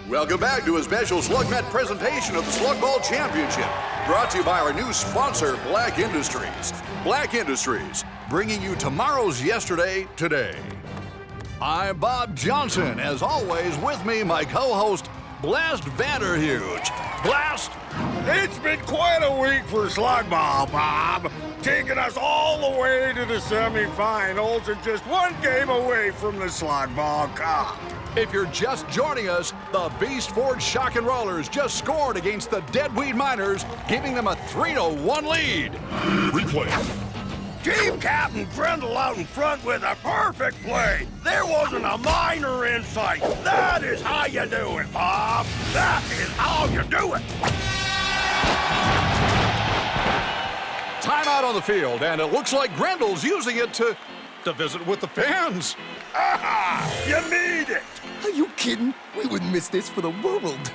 Welcome back to a special SlugMet presentation of the Slugball Championship, brought to you by our new sponsor, Blakk Industries. Blakk Industries, bringing you tomorrow's yesterday today. I'm Bob Johnson. As always, with me, my co-host, Blast Vanderhuge. Blast! It's been quite a week for Slugball, Bob. Taking us all the way to the semifinals and just one game away from the Slugball Cup. If you're just joining us, the Beast Forge Shock and Rollers just scored against the Deadweed Miners, giving them a 3-1 lead. Replay. Team Captain Grendel out in front with a perfect play. There wasn't a miner in sight. That is how you do it, Bob. That is how you do it. Timeout on the field, and it looks like Grendel's using it to visit with the fans. Ah, you need it. Are you kidding? We wouldn't miss this for the world.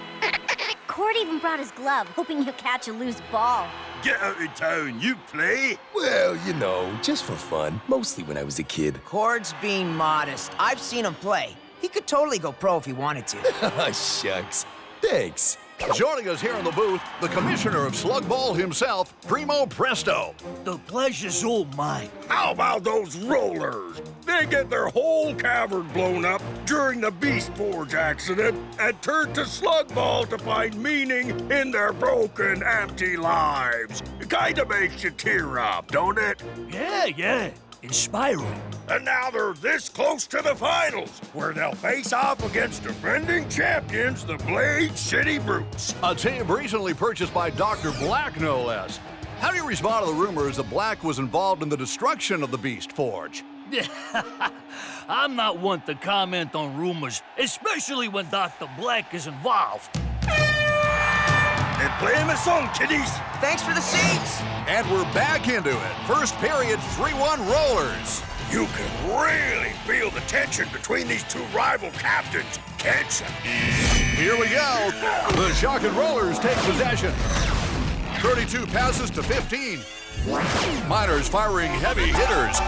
Cord even brought his glove, hoping he'll catch a loose ball. Get out of town, you play? Well, you know, just for fun. Mostly when I was a kid. Cord's being modest. I've seen him play. He could totally go pro if he wanted to. Shucks. Thanks. Joining us here in the booth, the commissioner of Slugball himself, Primo Presto. The pleasure's all mine. How about those rollers? They get their whole cavern blown up during the Beast Forge accident and turn to Slugball to find meaning in their broken, empty lives. It kinda makes you tear up, don't it? Yeah. Inspiring. And now they're this close to the finals, where they'll face off against defending champions, the Blade City Brutes. A team recently purchased by Dr. Blakk, no less. How do you respond to the rumors that Blakk was involved in the destruction of the Beast Forge? I'm not one to comment on rumors, especially when Dr. Blakk is involved. And play him a song, kiddies. Thanks for the seats. And we're back into it. First period, 3-1 Rollers. You can really feel the tension between these two rival captains, can't you? Here we go. The Shock and Rollers take possession. 32 passes to 15. Miners firing heavy hitters.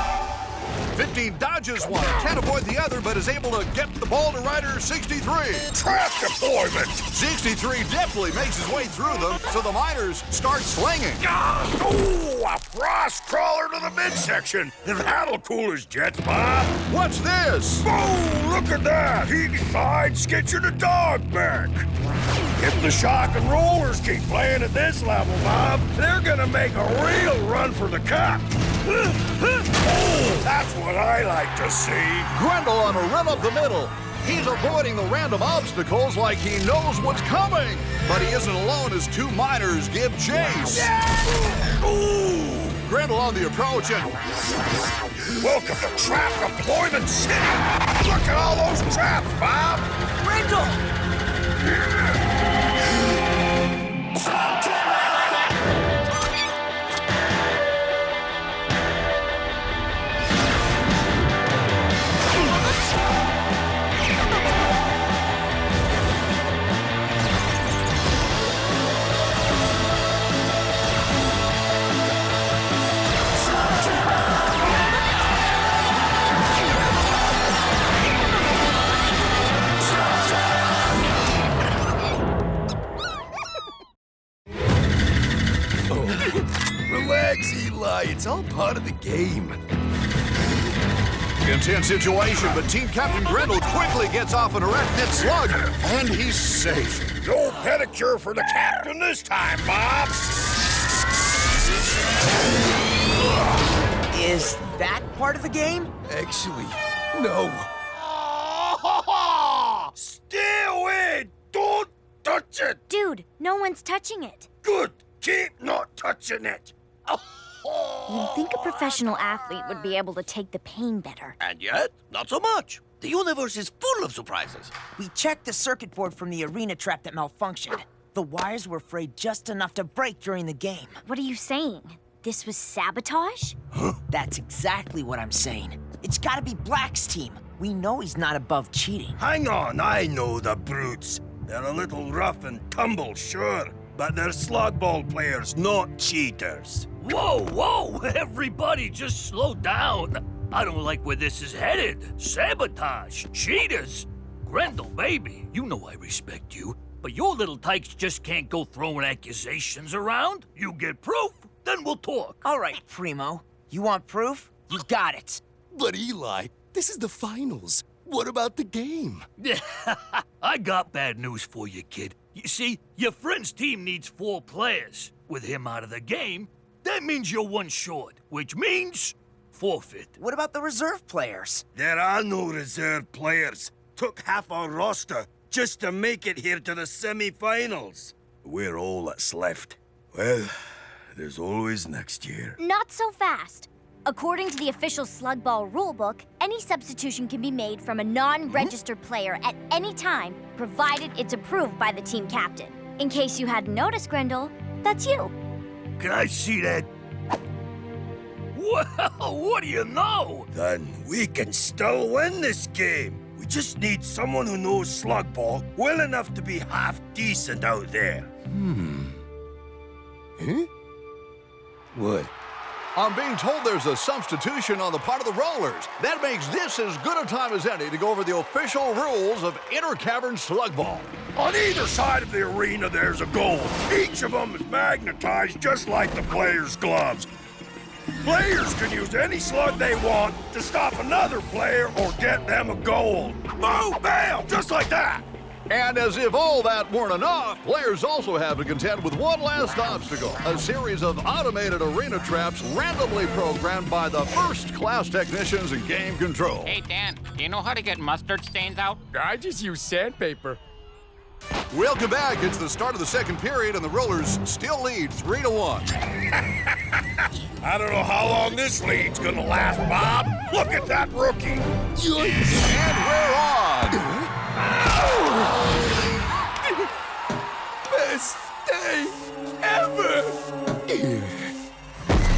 15 dodges one, can't avoid the other, but is able to get the ball to rider 63. Trap deployment! 63 deftly makes his way through them, so the Miners start slinging. Oh, a frost crawler to the midsection. That'll cool his jets, Bob. What's this? Oh, look at that. He side-sketching a dog back. If the Shock and Rollers keep playing at this level, Bob, they're gonna make a real run for the cup. Oh, that's what I like to see. Grendel on a run up the middle. He's avoiding the random obstacles like he knows what's coming. But he isn't alone as two Miners give chase. Ooh. Grendel on the approach and... Welcome to Trap Deployment City. Look at all those traps, Bob. Grendel! Relax, Eli. It's all part of the game. Intense situation, but Team Captain Grendel quickly gets off an arachnid slug, and he's safe. No pedicure for the captain this time, Bob. Is that part of the game? Actually, no. Stay away! Don't touch it! Dude, no one's touching it. Good! Keep not touching it! You'd think a professional athlete would be able to take the pain better. And yet, not so much. The universe is full of surprises. We checked the circuit board from the arena trap that malfunctioned. The wires were frayed just enough to break during the game. What are you saying? This was sabotage? That's exactly what I'm saying. It's gotta be Black's team. We know he's not above cheating. Hang on, I know the brutes. They're a little rough and tumble, sure, but they're slugball players, not cheaters. Whoa! Everybody just slow down. I don't like where this is headed. Sabotage, cheaters. Grendel, baby, you know I respect you. But your little tykes just can't go throwing accusations around. You get proof, then we'll talk. All right, Primo. You want proof? You got it. But Eli, this is the finals. What about the game? I got bad news for you, kid. You see, your friend's team needs 4 players. With him out of the game, that means you're 1 short, which means forfeit. What about the reserve players? There are no reserve players. Took half our roster just to make it here to the semifinals. We're all that's left. Well, there's always next year. Not so fast. According to the official Slugball rulebook, any substitution can be made from a non-registered player at any time, provided it's approved by the team captain. In case you hadn't noticed, Grendel, that's you. Can I see that? Well, what do you know? Then we can still win this game. We just need someone who knows Slugball well enough to be half decent out there. Huh? What? I'm being told there's a substitution on the part of the Rollers. That makes this as good a time as any to go over the official rules of inter-cavern slugball. On either side of the arena, there's a goal. Each of them is magnetized just like the players' gloves. Players can use any slug they want to stop another player or get them a goal. Boom, bam, just like that. And as if all that weren't enough, players also have to contend with one last obstacle, a series of automated arena traps randomly programmed by the first-class technicians in game control. Hey, Dan, do you know how to get mustard stains out? I just use sandpaper. Welcome back. It's the start of the second period, and the Rollers still lead 3-1. I don't know how long this lead's gonna last, Bob. Look at that rookie. And we're on. Best day ever!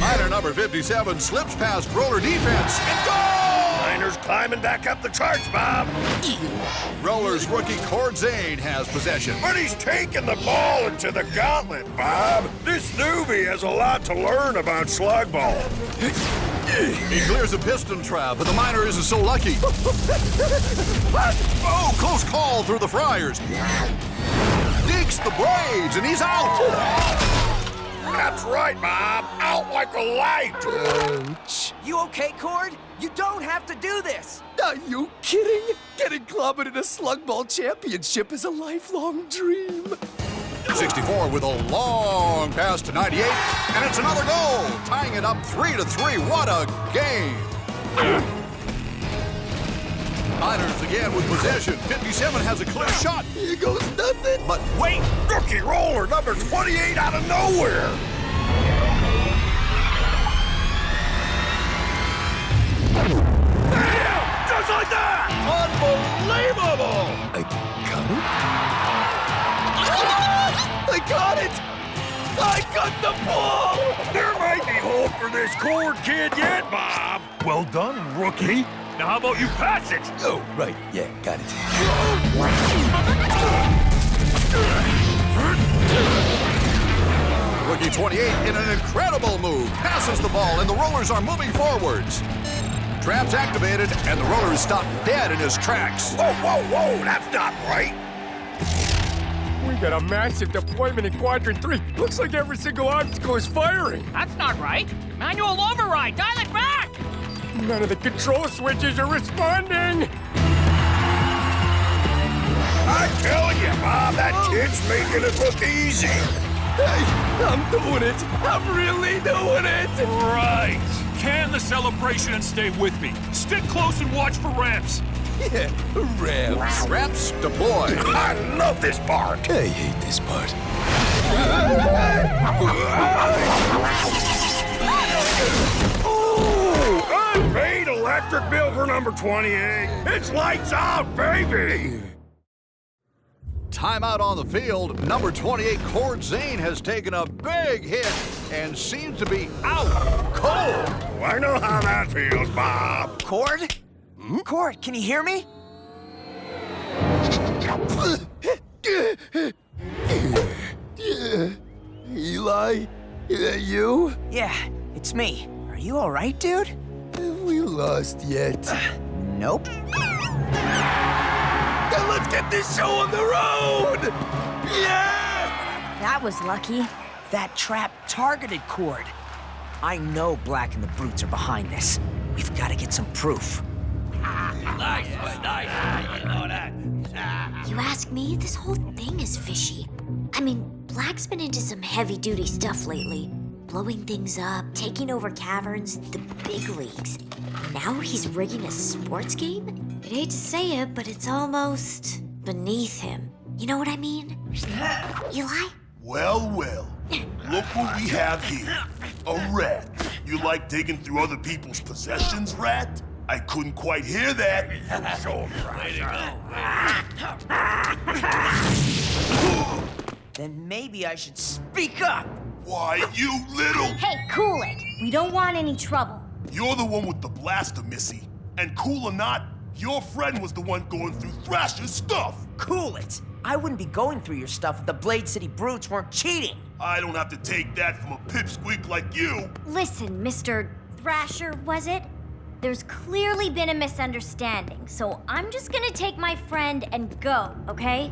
Miner number 57 slips past Roller defense and goal! Miner's climbing back up the charts, Bob. Rollers rookie Cord Zane has possession. But he's taking the ball into the gauntlet, Bob. This newbie has a lot to learn about slugball. He clears a piston trap, but the Miner isn't so lucky. Oh, close call through the Friars. Digs the blades, and he's out. That's right, Bob. Out like a light. Ouch. You okay, Cord? You don't have to do this. Are you kidding? Getting clobbered in a Slugball Championship is a lifelong dream. 64 with a long pass to 98, and it's another goal, tying it up 3-3. What a game! Miners again with possession. 57 has a clear shot. Here goes nothing. But wait! Rookie roller number 28 out of nowhere. Bam! Just like that! Unbelievable! I got it? I got it! I got the ball! There might be hope for this Cord kid yet, Bob. Well done, rookie. Now how about you pass it? Oh, right. Yeah, got it. Rookie 28 in an incredible move passes the ball, and the Rollers are moving forwards. Traps activated, and the Rollers stop dead in his tracks. Whoa, whoa, whoa, that's not right. We got a massive deployment in Quadrant 3. Looks like every single obstacle is firing. That's not right. Manual override. Dial it back. None of the control switches are responding. I'm telling you, Bob, that kid's making it look easy. Hey, I'm doing it. I'm really doing it. Right. Can the celebration and stay with me. Stick close and watch for ramps. Yeah, ramps. Ramps deployed. I love this part. I hate this part. Ooh, unpaid electric bill for number 28. It's lights out, baby. Timeout on the field. Number 28, Cord Zane, has taken a big hit and seems to be out cold. I know how that feels, Bob. Cord? Cord, can you hear me? Eli, you? Yeah, it's me. Are you all right, dude? Have we lost yet? Nope. Oh, get this show on the road! Yeah! That was lucky. That trap targeted Cord. I know Blakk and the Brutes are behind this. We've got to get some proof. Nice. You know that. You ask me, this whole thing is fishy. I mean, Black's been into some heavy-duty stuff lately. Blowing things up, taking over caverns, the big leagues. Now he's rigging a sports game? I'd hate to say it, but it's almost beneath him. You know what I mean? Eli? Well, look what we have here. A rat. You like digging through other people's possessions, rat? I couldn't quite hear that. Then maybe I should speak up. Why, you little... Hey, cool it. We don't want any trouble. You're the one with the blaster, Missy. And cool or not, your friend was the one going through Thrasher's stuff. Cool it. I wouldn't be going through your stuff if the Blade City Brutes weren't cheating. I don't have to take that from a pipsqueak like you. Listen, Mr. Thrasher, was it? There's clearly been a misunderstanding, so I'm just gonna take my friend and go, okay?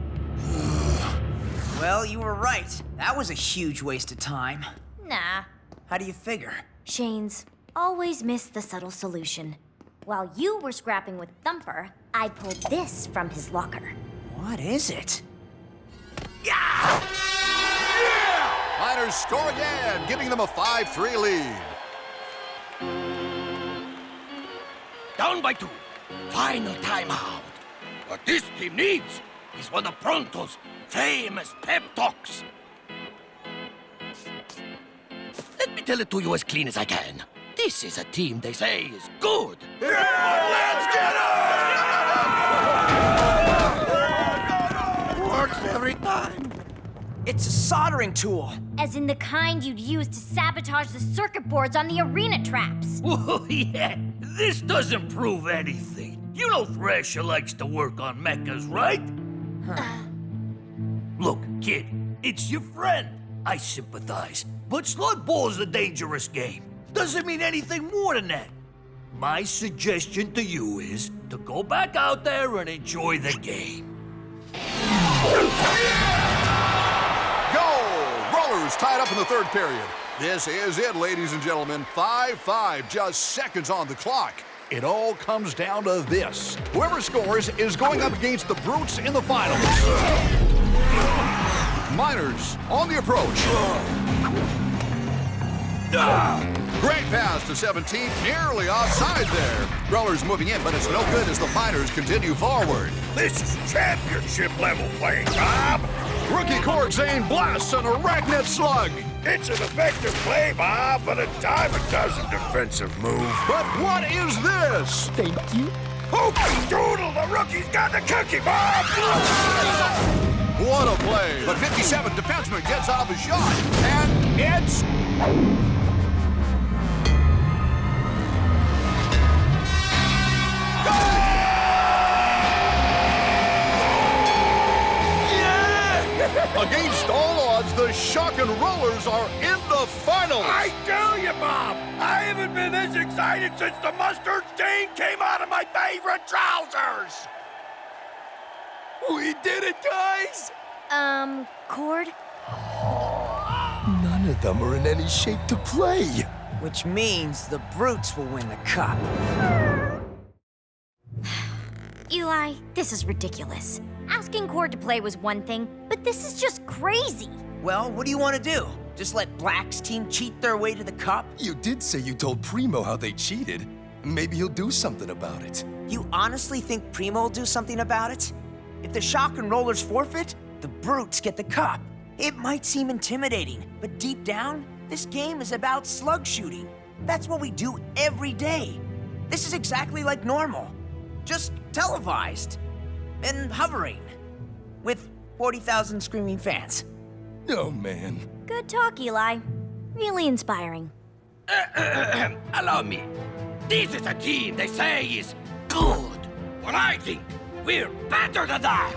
Well, you were right. That was a huge waste of time. Nah. How do you figure? Shane's always miss the subtle solution. While you were scrapping with Thumper, I pulled this from his locker. What is it? Miners score again, giving them a 5-3 lead. Down by 2. Final timeout. What this team needs is one of Pronto's famous pep talks. Let me tell it to you as clean as I can. This is a team they say is good. Let's get it! Works every time. It's a soldering tool. As in the kind you'd use to sabotage the circuit boards on the arena traps. Oh, yeah. This doesn't prove anything. You know Thrasher likes to work on mechas, right? Look, kid, it's your friend. I sympathize. But Slugball's a dangerous game. Doesn't mean anything more than that. My suggestion to you is to go back out there and enjoy the game. Rollers tied up in the third period. This is it, ladies and gentlemen. 5-5, just seconds on the clock. It all comes down to this. Whoever scores is going up against the Brutes in the finals. Miners on the approach. Great pass to 17, nearly offside there. Rollers moving in, but it's no good as the Miners continue forward. This is championship level playing, Bob. Rookie Cord Zane blasts an arachnid slug. It's an effective play, Bob, but a dime a dozen defensive move. But what is this? Thank you. Hooky doodle, the rookie's got the cookie, Bob! What a play. The 57 defenseman gets out of his shot, and it's... Against all odds, the Shock and Rollers are in the finals. I tell you, Bob, I haven't been this excited since the mustard stain came out of my favorite trousers. We did it, guys! Cord? None of them are in any shape to play. Which means the Brutes will win the cup. Eli, this is ridiculous. Asking Cord to play was one thing, but this is just crazy. Well, what do you want to do? Just let Black's team cheat their way to the cup? You did say you told Primo how they cheated. Maybe he'll do something about it. You honestly think Primo will do something about it? If the Shock and Rollers forfeit, the Brutes get the cup. It might seem intimidating, but deep down, this game is about slug shooting. That's what we do every day. This is exactly like normal, just televised and hovering with 40,000 screaming fans. Oh, man. Good talk, Eli. Really inspiring. Allow me. This is a team they say is good. But I think we're better than that.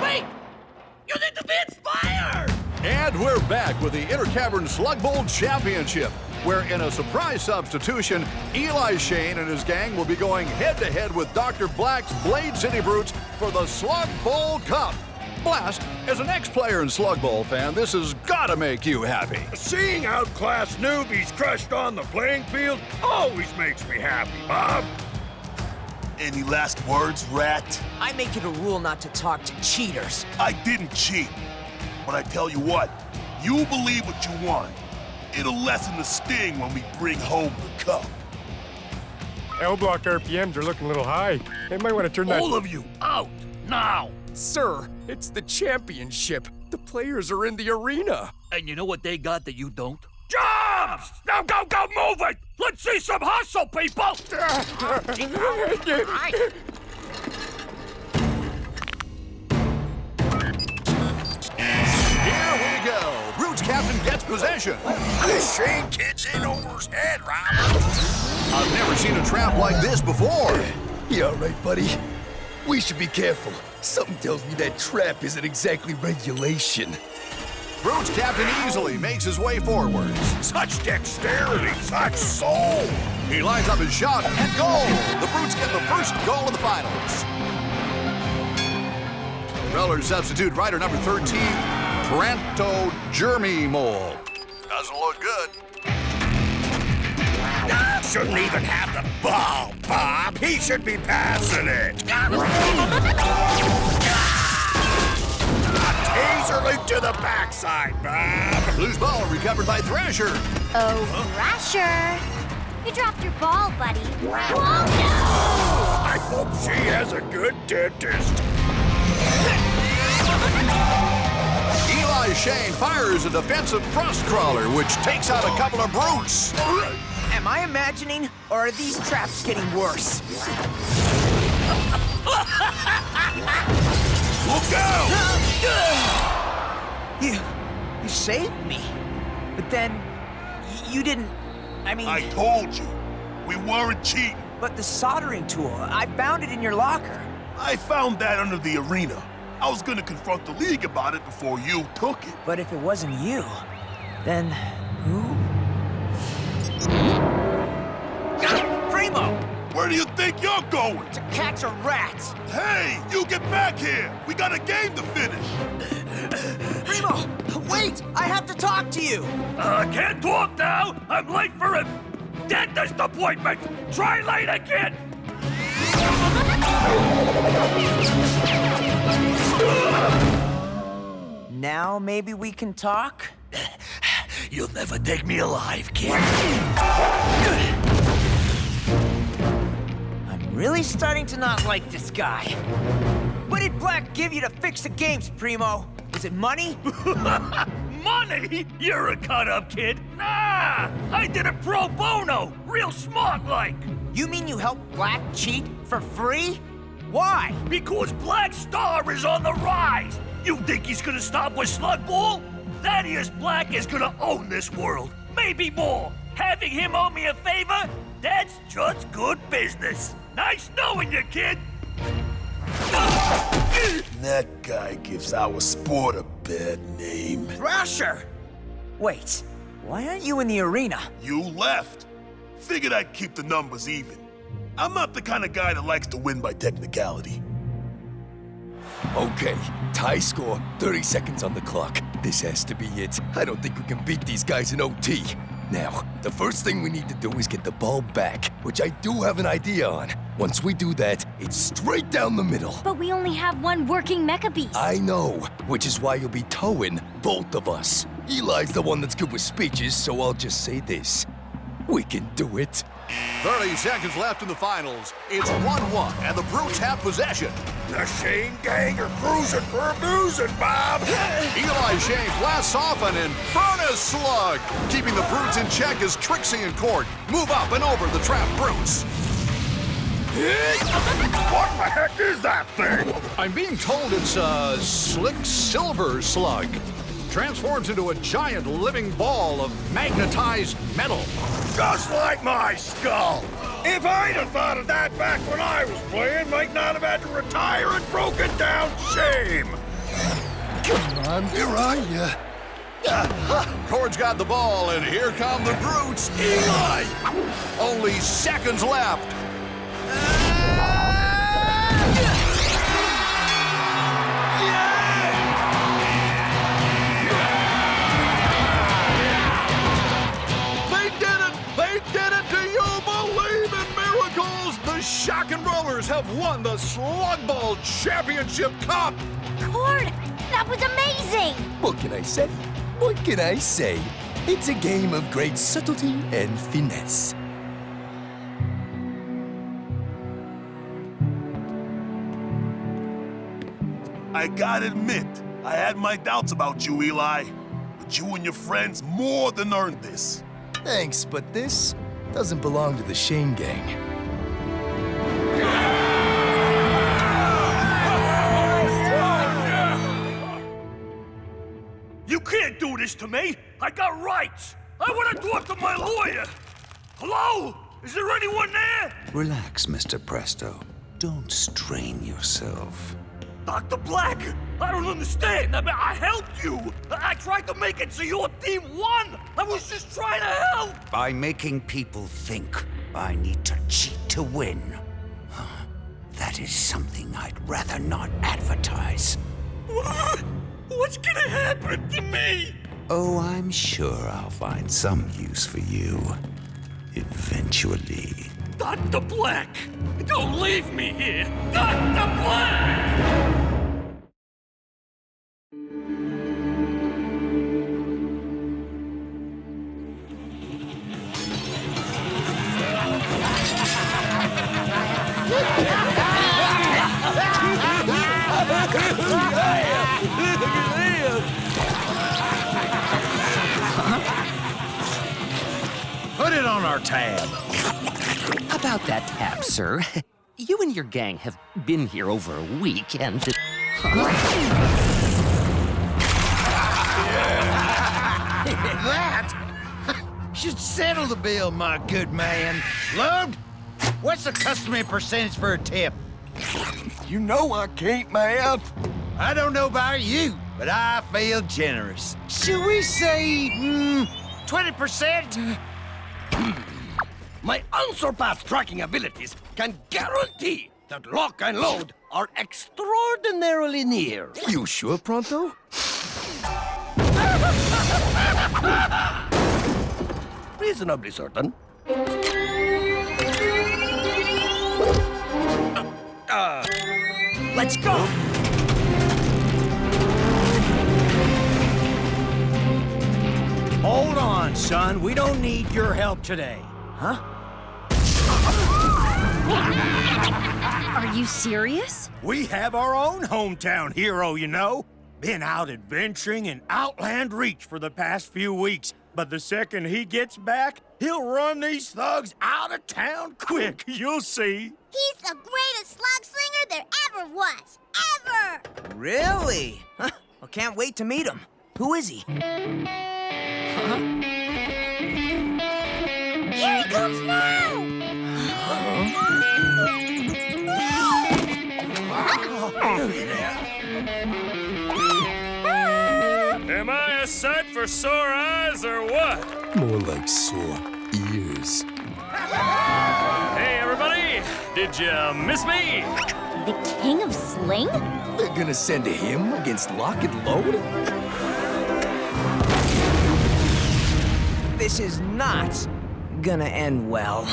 Wait! You need to be inspired! And we're back with the Inter Cavern Slugball Championship. where in a surprise substitution, Eli Shane and his gang will be going head-to-head with Dr. Black's Blade City Brutes for the Slugball Cup. Blast, as an ex-player and Slugball fan, this has gotta make you happy. Seeing outclassed newbies crushed on the playing field always makes me happy, Bob. Any last words, Rat? I make it a rule not to talk to cheaters. I didn't cheat. But I tell you what, you believe what you want. It'll lessen the sting when we bring home the cup. L-block RPMs are looking a little high. They might want to turn that... All of you, out, now! Sir, it's the championship. The players are in the arena. And you know what they got that you don't? Jobs! Now go, move it! Let's see some hustle, people! Here we go. Brutes captain gets possession. This Shane kid's in over his head, Robert. I've never seen a trap like this before. You all right, buddy? We should be careful. Something tells me that trap isn't exactly regulation. Brutes captain easily makes his way forwards. Such dexterity, such soul. He lines up his shot and goal. The Brutes get the first goal of the finals. Reller substitute rider number 13, Pranto Jeremy Mole. Doesn't look good. Shouldn't even have the ball, Bob. He should be passing it. Taser loop to the backside, Bob. Loose ball recovered by Thrasher. Oh, Thrasher. You dropped your ball, buddy. Whoa, I hope she has a good dentist. Eli Shane fires a defensive frost crawler, which takes out a couple of Brutes. Am I imagining, or are these traps getting worse? Look out! You saved me. But then, you didn't... I told you, we weren't cheating. But the soldering tool, I found it in your locker. I found that under the arena. I was gonna confront the league about it before you took it. But if it wasn't you, then who? Primo! Where do you think you're going? To catch a rat! Hey, you get back here! We got a game to finish! Primo! Wait! I have to talk to you! I can't talk now! I'm late for a dentist appointment! Try later, kid! Now maybe we can talk? You'll never take me alive, kid. I'm really starting to not like this guy. What did Blakk give you to fix the games, Primo? Was it money? Money? You're a cut-up kid. Nah! I did it pro bono! Real smart-like! You mean you helped Blakk cheat for free? Why? Because Black's star is on the rise! You think he's gonna stop with Slugball? Thaddeus Blakk is gonna own this world. Maybe more. Having him owe me a favor? That's just good business. Nice knowing you, kid! That guy gives our sport a bad name. Thrasher! Wait, why aren't you in the arena? You left. Figured I'd keep the numbers even. I'm not the kind of guy that likes to win by technicality. Okay, tie score, 30 seconds on the clock. This has to be it. I don't think we can beat these guys in OT. Now, the first thing we need to do is get the ball back, which I do have an idea on. Once we do that, it's straight down the middle. But we only have one working mecha beast. I know, which is why you'll be towing both of us. Eli's the one that's good with speeches, so I'll just say this. We can do it. 30 seconds left in the finals. It's 1-1, and the Brutes have possession. The Shane gang are cruising for a boozing, Bob. Eli Shane blasts off an Infernus slug. Keeping the Brutes in check as Trixie and Court move up and over the trapped Brutes. What the heck is that thing? I'm being told it's a slick silver slug. Transforms into a giant living ball of magnetized metal. Just like my skull. If I'd have thought of that back when I was playing, might not have had to retire in broken down shame. Come on, where are you? Cord's got the ball, and here come the brutes. Eli! Only seconds left. They did it! Do you believe in miracles? The Shock and Rollers have won the Slugball Championship Cup! Cord, that was amazing! What can I say? What can I say? It's a game of great subtlety and finesse. I gotta admit, I had my doubts about you, Eli. But you and your friends more than earned this. Thanks, but this doesn't belong to the Shane gang. You can't do this to me! I got rights! I want to talk to my lawyer! Hello? Is there anyone there? Relax, Mr. Presto. Don't strain yourself. Dr. Blakk, I don't understand. I mean, I helped you. I tried to make it so your team won. I was just trying to help. By making people think I need to cheat to win. That is something I'd rather not advertise. What? What's gonna happen to me? Oh, I'm sure I'll find some use for you. Eventually. Dr. Blakk! Don't leave me here! Dr. Blakk! Put it on our tab. About that tab, sir. You and your gang have been here over a week, and... That should settle the bill, my good man. Lode, what's the customary percentage for a tip? You know I can't, man. I don't know about you, but I feel generous. Should we say, 20%? My unsurpassed tracking abilities can guarantee that Locke and Lode are extraordinarily near. You sure, Pronto? Reasonably certain. Let's go! Hold on, son. We don't need your help today. Huh? Are you serious? We have our own hometown hero, you know. Been out adventuring in Outland Reach for the past few weeks. But the second he gets back, he'll run these thugs out of town quick. You'll see. He's the greatest slugslinger there ever was. Ever! Really? Huh. Well, can't wait to meet him. Who is he? Here he comes now! Am I a sight for sore eyes or what? More like sore ears. Hey, everybody! Did you miss me? The King of Sling? They're gonna send him against Locke and Lode? This is not gonna end well.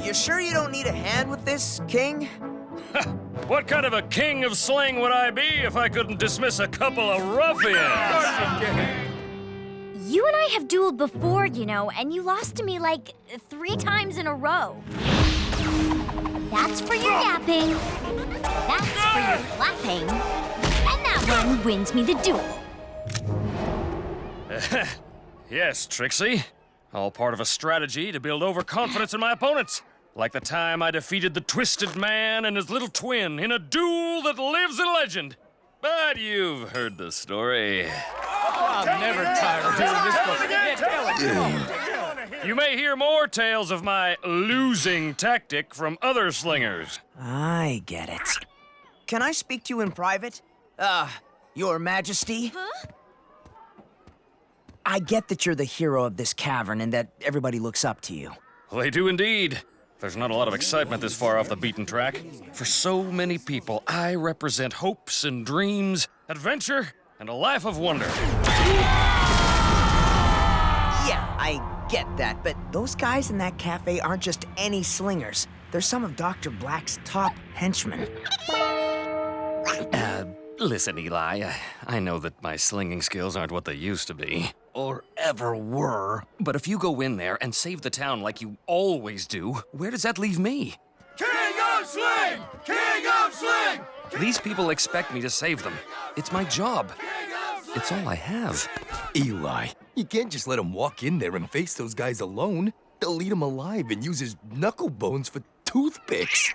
You sure you don't need a hand with this, King? What kind of a king of sling would I be if I couldn't dismiss a couple of ruffians? You and I have dueled before, you know, and you lost to me like 3 times in a row. That's for your napping. That's for your flapping. And that one wins me the duel. Yes, Trixie. All part of a strategy to build overconfidence in my opponents. Like the time I defeated the Twisted Man and his little twin in a duel that lives in legend. But you've heard the story. I'm never tired of doing this. You may hear more tales of my losing tactic from other slingers. I get it. Can I speak to you in private? Your Majesty? Huh? I get that you're the hero of this cavern and that everybody looks up to you. They do indeed. There's not a lot of excitement this far off the beaten track. For so many people, I represent hopes and dreams, adventure, and a life of wonder. Yeah, I get that, but those guys in that cafe aren't just any slingers. They're some of Dr. Black's top henchmen. Listen, Eli, I know that my slinging skills aren't what they used to be. Or ever were. But if you go in there and save the town like you always do, where does that leave me? King of Sling! King of Sling! These people expect me to save them. It's my job. It's all I have. Eli, you can't just let him walk in there and face those guys alone. They'll eat him alive and use his knuckle bones for toothpicks.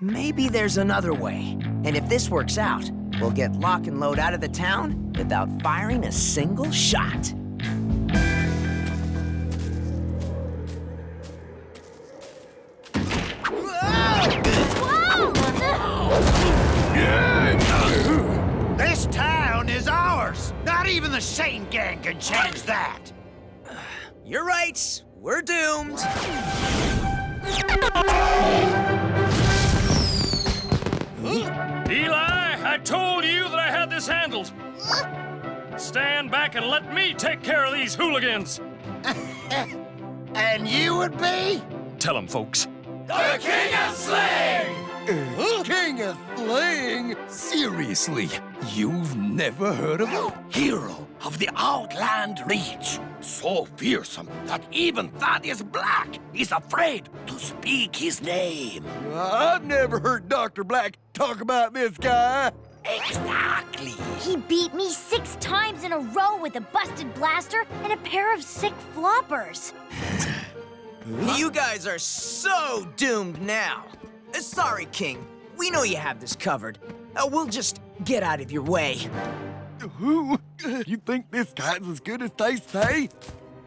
Maybe there's another way. And if this works out, we'll get Locke and Lode out of the town without firing a single shot. This town is ours. Not even the Shane gang can change that. You're right. We're doomed. Eli, I told you that I had this handled. Stand back and let me take care of these hooligans. And you would be? Tell them, folks. The King of Sling! King of Sling? Seriously, you've never heard of him? Hero of the Outland Reach. So fearsome that even Thaddeus Blakk is afraid to speak his name. I've never heard Dr. Blakk talk about this guy. Exactly. He beat me 6 times in a row with a busted blaster and a pair of sick floppers. You guys are so doomed now. Sorry, King. We know you have this covered. We'll just get out of your way. You think this guy's as good as they say?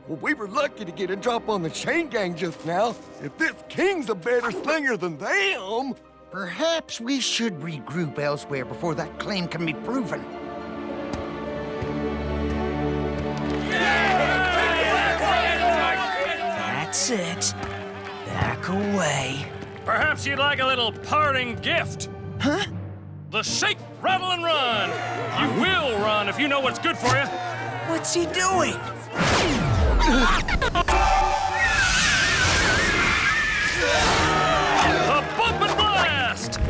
Well, we were lucky to get a drop on the Shane gang just now. If this King's a better slinger than them... Perhaps we should regroup elsewhere before that claim can be proven. That's it. Back away. Perhaps you'd like a little parting gift. Huh? The shake, rattle, and run. You will run if you know what's good for you. What's he doing? The bump and blast.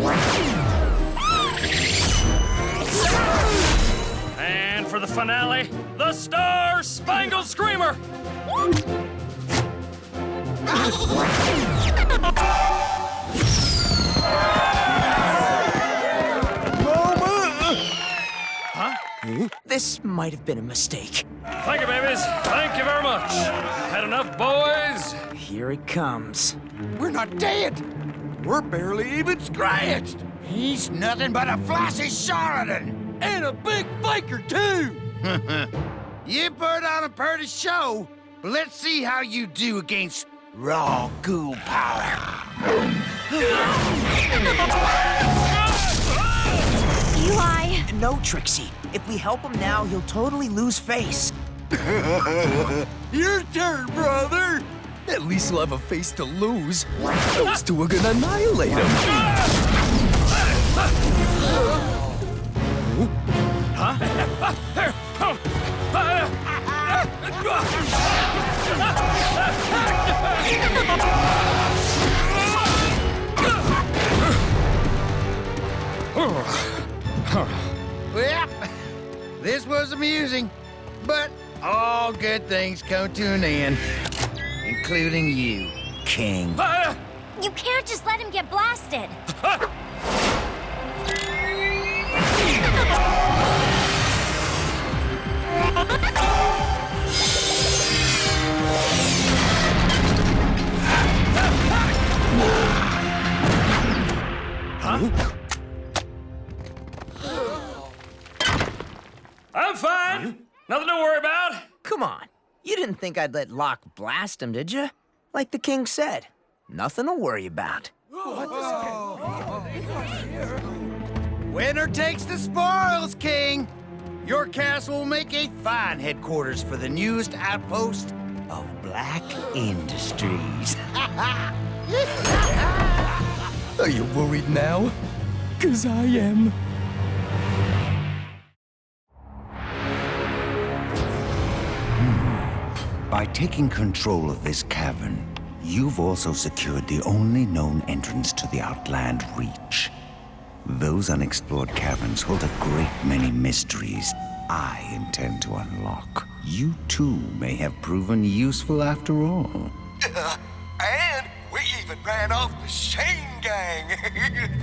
And for the finale, the Star Spangled Screamer. This might have been a mistake. Thank you, babies. Thank you very much. Had enough, boys? Here it comes. We're not dead. We're barely even scratched. He's nothing but a flashy charlatan. And a big faker, too. You put on a pretty show, but let's see how you do against raw ghoul power. Eli! No, Trixie. If we help him now, he'll totally lose face. Your turn, brother. At least he'll have a face to lose. Those two are gonna annihilate him. Well, this was amusing, but All good things come to an end, including you, King. You can't just let him get blasted. I'm fine. Nothing to worry about. Come on. You didn't think I'd let Locke blast him, did you? Like the king said, nothing to worry about. Winner takes the spoils, King. Your castle will make a fine headquarters for the newest outpost of Blakk Industries. Are you worried now? 'Cause I am. By taking control of this cavern, you've also secured the only known entrance to the Outland Reach. Those unexplored caverns hold a great many mysteries I intend to unlock. You too may have proven useful after all. And we even ran off the Shane gang.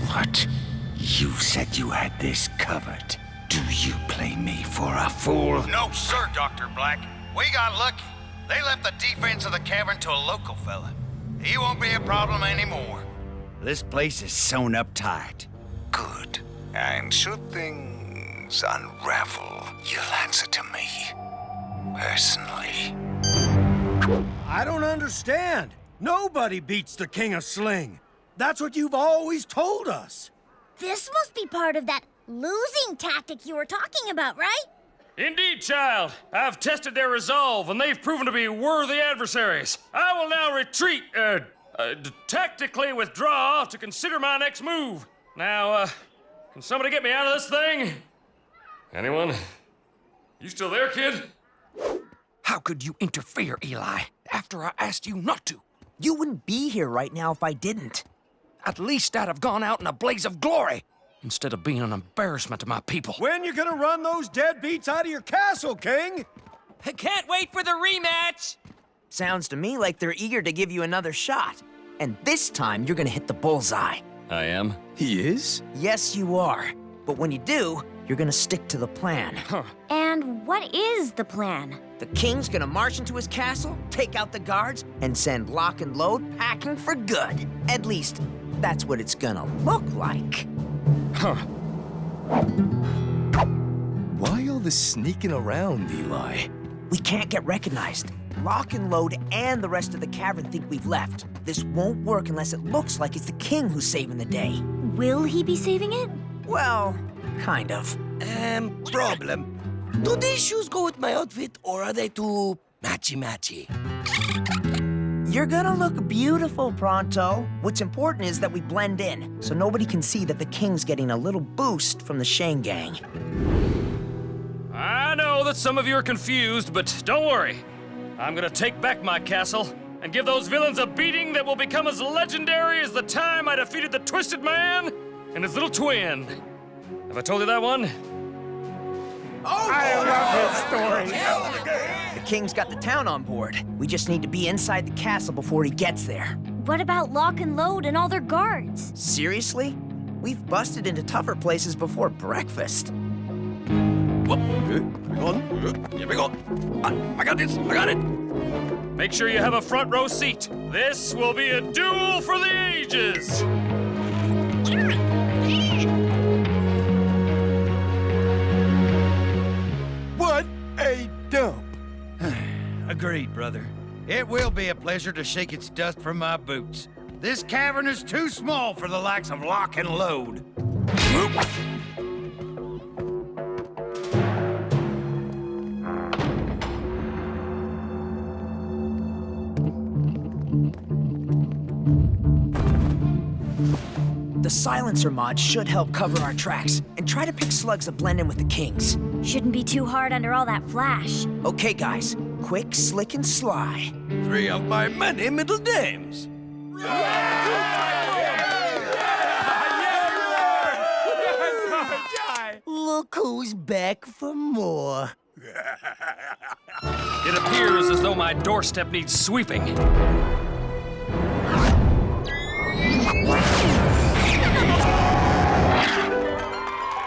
What? You said you had this covered. Do you play me for a fool? No, sir, Dr. Blakk. We got lucky. They left the defense of the cavern to a local fella. He won't be a problem anymore. This place is sewn up tight. Good. And should things unravel, you'll answer to me. Personally. I don't understand. Nobody beats the King of Sling. That's what you've always told us. This must be part of that losing tactic you were talking about, right? Indeed, child. I've tested their resolve, and they've proven to be worthy adversaries. I will now retreat, tactically withdraw to consider my next move. Now, can somebody get me out of this thing? Anyone? You still there, kid? How could you interfere, Eli, after I asked you not to? You wouldn't be here right now if I didn't. At least I'd have gone out in a blaze of glory, instead of being an embarrassment to my people. When you gonna run those deadbeats out of your castle, King? I can't wait for the rematch. Sounds to me like they're eager to give you another shot. And this time, you're gonna hit the bullseye. I am. He is? Yes, you are. But when you do, you're gonna stick to the plan. And what is the plan? The king's gonna march into his castle, take out the guards, and send Locke and Lode packing for good. At least, that's what it's gonna look like. Why all this sneaking around, Eli? We can't get recognized. Locke and Lode and the rest of the cavern think we've left. This won't work unless it looks like it's the king who's saving the day. Will he be saving it? Well, kind of. Problem. Do these shoes go with my outfit, or are they too matchy-matchy? You're gonna look beautiful, Pronto. What's important is that we blend in, so nobody can see that the king's getting a little boost from the Shane gang. I know that some of you are confused, but don't worry. I'm gonna take back my castle and give those villains a beating that will become as legendary as the time I defeated the Twisted Man and his little twin. Have I told you that one? I love his story. The king's got the town on board. We just need to be inside the castle before he gets there. What about Locke and Lode and all their guards? Seriously? We've busted into tougher places before breakfast. Here we go. I got this. I got it. Make sure you have a front row seat. This will be a duel for the ages. What a dump! Agreed, brother. It will be a pleasure to shake its dust from my boots. This cavern is too small for the likes of Locke and Lode. The silencer mod should help cover our tracks, and try to pick slugs that blend in with the kings. Shouldn't be too hard under all that flash. Okay, guys. Quick, slick, and sly. 3 of my many middle names. Look who's back for more. It appears as though my doorstep needs sweeping.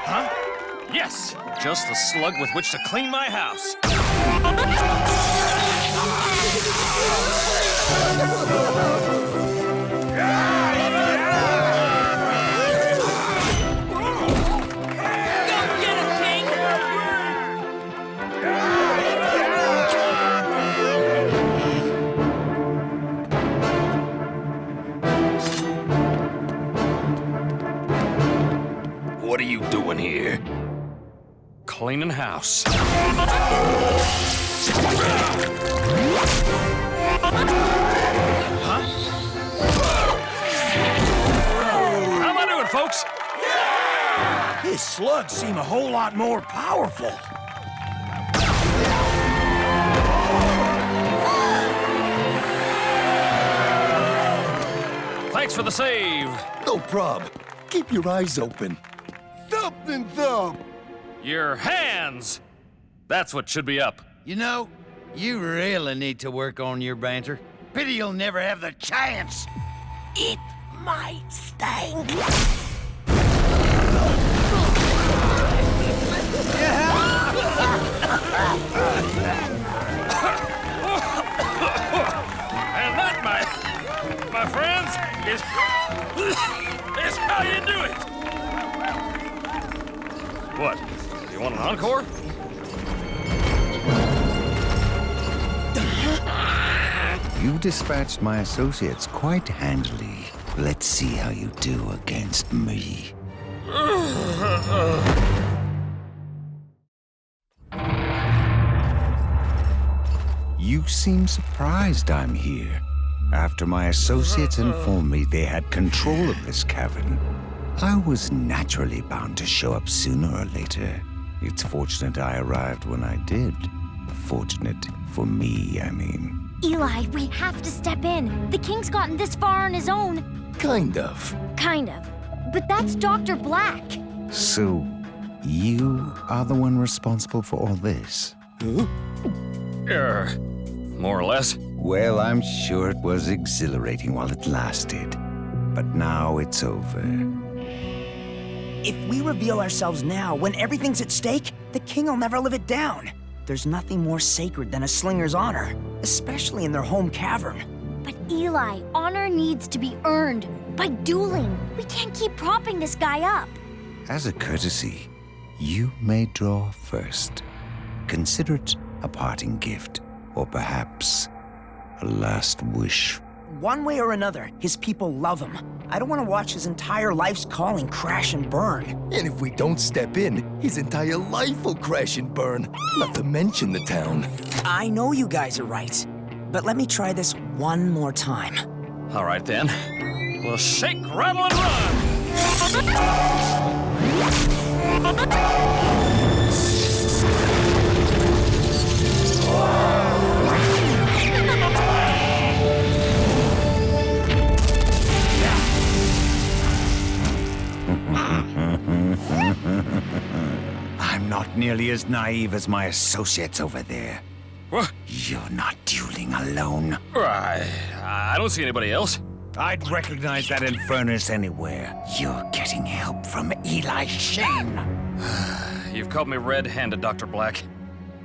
Huh? Yes, just the slug with which to clean my house. What are you doing here? Cleaning house. How am I doing, folks? His slugs seem a whole lot more powerful. Thanks for the save. No prob. Keep your eyes open. Something thump. Your hands! That's what should be up. You know, you really need to work on your banter. Pity you'll never have the chance. It might sting. And that, my friends, is how you do it. What? You want an encore? You dispatched my associates quite handily. Let's see how you do against me. You seem surprised I'm here. After my associates informed me they had control of this cavern, I was naturally bound to show up sooner or later. It's fortunate I arrived when I did. Fortunate for me, I mean. Eli, we have to step in. The king's gotten this far on his own. Kind of. Kind of. But that's Dr. Blakk. So, you are the one responsible for all this? More or less. Well, I'm sure it was exhilarating while it lasted. But now it's over. If we reveal ourselves now, when everything's at stake, the king will never live it down. There's nothing more sacred than a slinger's honor, especially in their home cavern. But Eli, honor needs to be earned by dueling. We can't keep propping this guy up. As a courtesy, you may draw first. Consider it a parting gift, or perhaps a last wish. One way or another, his people love him. I don't want to watch his entire life's calling crash and burn. And if we don't step in, his entire life will crash and burn. Not to mention the town. I know you guys are right, but let me try this one more time. All right, then. We'll shake, rattle, and run! I'm not nearly as naive as my associates over there. What? You're not dueling alone. I don't see anybody else. I'd recognize that infernus anywhere. You're getting help from Eli Shane. You've caught me red-handed, Dr. Blakk.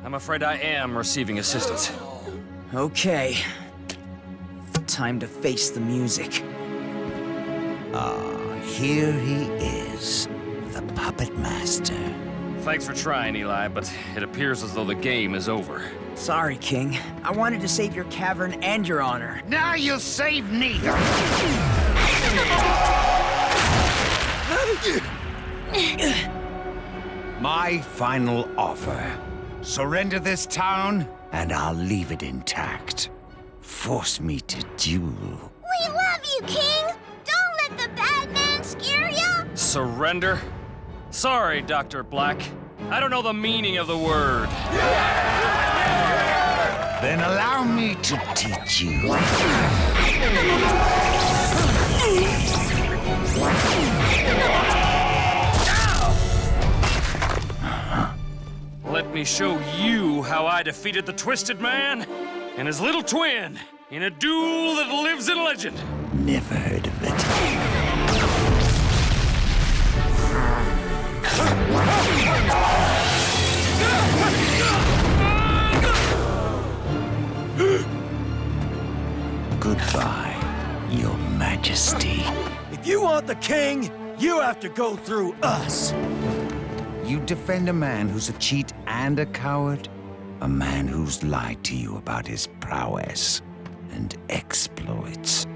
I'm afraid I am receiving assistance. Okay. Time to face the music. Here he is, the puppet master. Thanks for trying, Eli, but it appears as though the game is over. Sorry, King. I wanted to save your cavern and your honor. Now you'll save neither. My final offer. Surrender this town, and I'll leave it intact. Force me to duel. We love you, King! Don't let the bad man scare ya! Surrender? Sorry, Dr. Blakk. I don't know the meaning of the word. Then allow me to teach you. let me show you how I defeated the Twisted Man and his little twin in a duel that lives in legend. Never heard of it. Goodbye, Your Majesty. If you want the king, you have to go through us. You defend a man who's a cheat and a coward? A man who's lied to you about his prowess and exploits.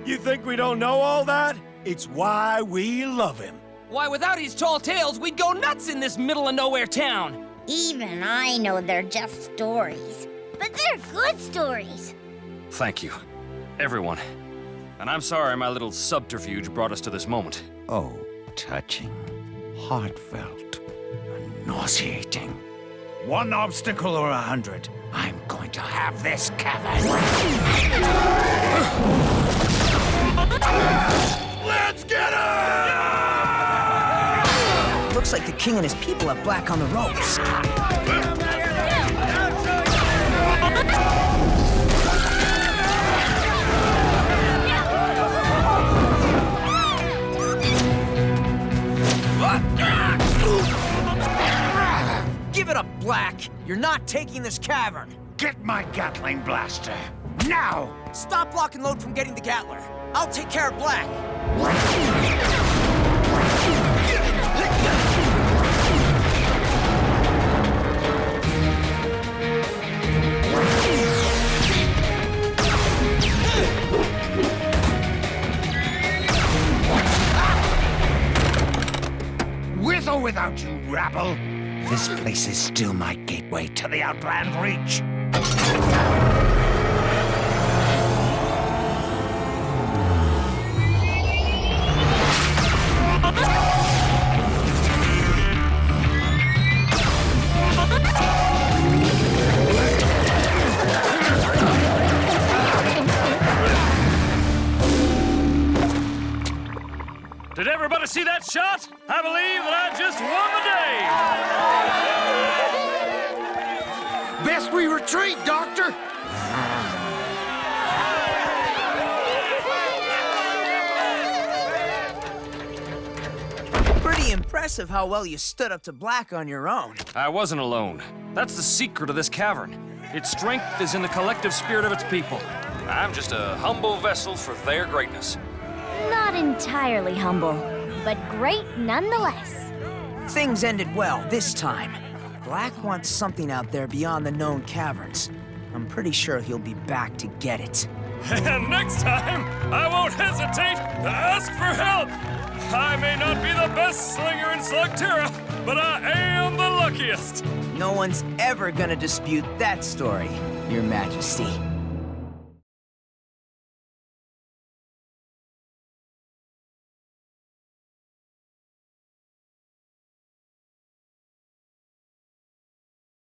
You think we don't know all that? It's why we love him. Why, without his tall tales, we'd go nuts in this middle-of-nowhere town. Even I know they're just stories. But they're good stories. Thank you, everyone. And I'm sorry my little subterfuge brought us to this moment. Oh, touching, heartfelt, and nauseating. One obstacle or 100. I'm going to have this cavern. Let's get him! Looks like the king and his people have Blakk on the ropes. Give it up, Blakk. You're not taking this cavern. Get my Gatling blaster. Now! Stop Locke and Lode from getting the Gatler. I'll take care of Blakk. With or without you, rabble? This place is still my gateway to the Outland Reach. Did everybody see that shot? I believe that I just won the day! Best we retreat, Doctor! Pretty impressive how well you stood up to Blakk on your own. I wasn't alone. That's the secret of this cavern. Its strength is in the collective spirit of its people. I'm just a humble vessel for their greatness. Not entirely humble, but great nonetheless. Things ended well this time. Blakk wants something out there beyond the known caverns. I'm pretty sure he'll be back to get it. And next time, I won't hesitate to ask for help. I may not be the best slinger in Slugterra, but I am the luckiest. No one's ever gonna dispute that story, Your Majesty.